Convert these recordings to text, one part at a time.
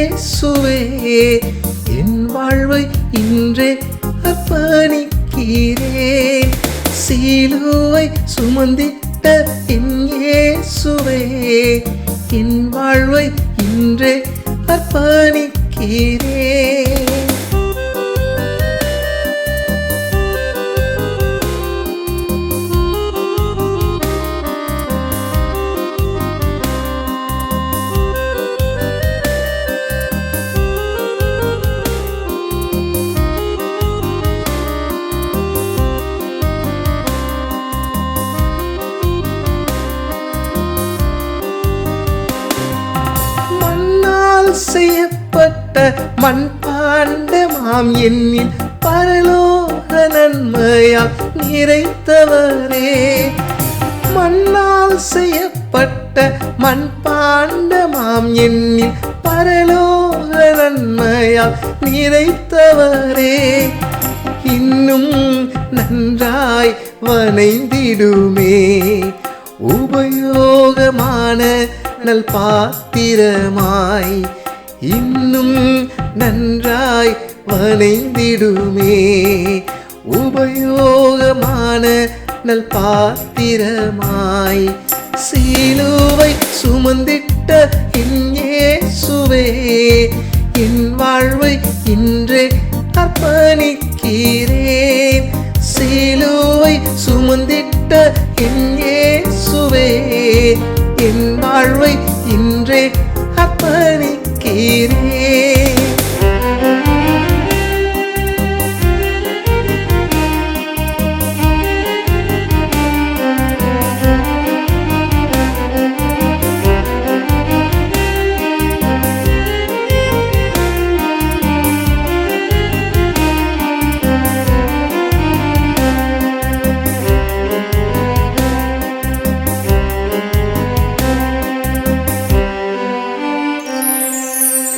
இயேசுவே என் வாழ்வை இன்றே அர்ப்பணிக்கிறேன். சிலுவை சுமந்திட்ட என் இயேசுவே என் வாழ்வை இன்றே அர்ப்பணிக்கிறேன். செய்யப்பட்ட மண்பாண்டமாம் என்னில் பரலோக நன்மையால் நிறைத்தவரே. மண்ணால் செய்யப்பட்ட மண்பாண்டமாம் என்னில் பரலோக நன்மையால் நிறைத்தவரே. இன்னும் நன்றாய் வனைந்திடுமே உபயோகமான நல் பாத்திரமாய். இன்னும் நன்றாய் வனைந்திடுமே உபயோகமான நல் பாத்திரமாய். சிலுவை சுமந்திட்ட என் இயேசுவே என் வாழ்வை இன்றே அர்ப்பணிக்கிறேன். சிலுவை சுமந்திட்ட என் இயேசுவே என் வாழ்வை இன்றே அர்ப்பணிக்கிறேன்.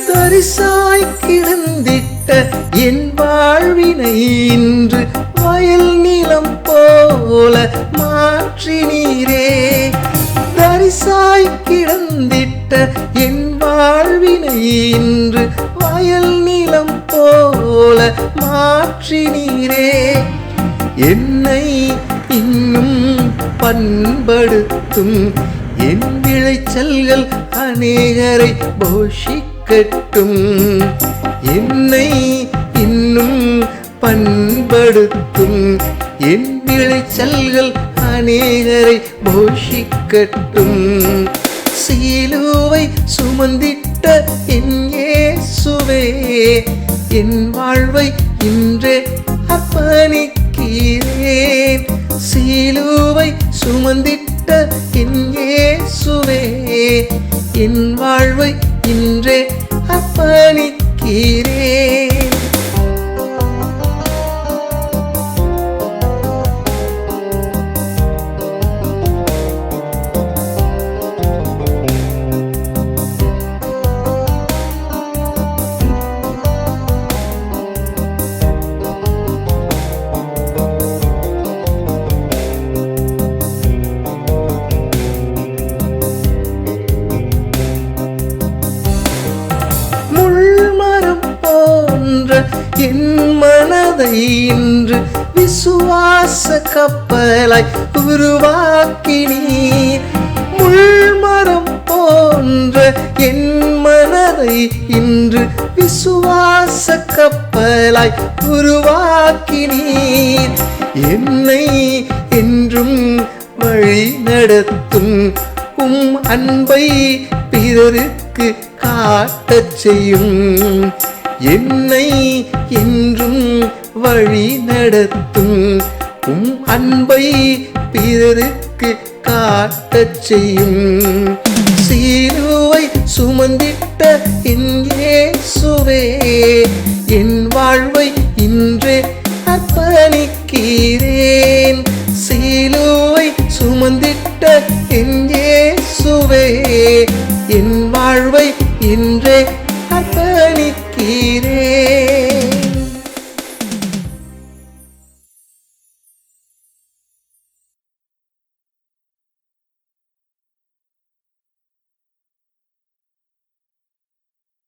தரிசாய் கிடந்திட்ட என் வாழ்வினை இன்று வயல் நிலம் போல மாற்றினீரே. தரிசாய் கிடந்திட்ட என் வாழ்வினை இன்று வயல் நிலம் போல மாற்றினீரே. என்னை இன்னும் பண்படுத்தும் என் விளைச்சல்கள் அநேகரை போஷிக்கட்டும். என்னை இன்னும் பண்படுத்தும் என் விளைச்சல்கள் அநேகரை போஷிக்கட்டும். சிலுவை சுமந்திட்ட என் இயேசுவே என் வாழ்வை இன்றே அர்ப்பணிக்கிறேன். சிலுவை சுமந்திட்ட என் இயேசுவே என் வாழ்வை இன்றே அர்ப்பணிக்கிறேன். என் மனதை இன்று விசுவாச கப்பலாய் உருவாக்கினீர். முள்மரம் போன்ற என் மனதை இன்று விசுவாச கப்பலாய் உருவாக்கினீர். என்னை என்றும் வழி நடத்தும் உம் அன்பை பிறருக்கு காட்டச் செய்யும். என்னை என்றும் வழி நடத்தும் உம் அன்பை பிறருக்கு காட்டச் செய்யும். சிலுவை சுமந்திட்ட என் இயேசுவே என் வாழ்வை இன்றே அர்ப்பணிக்கிறேன். சிலுவை சுமந்திட்ட என் இயேசுவே என் வாழ்வை இன்றே அர்ப்பணிக்கிறேன்.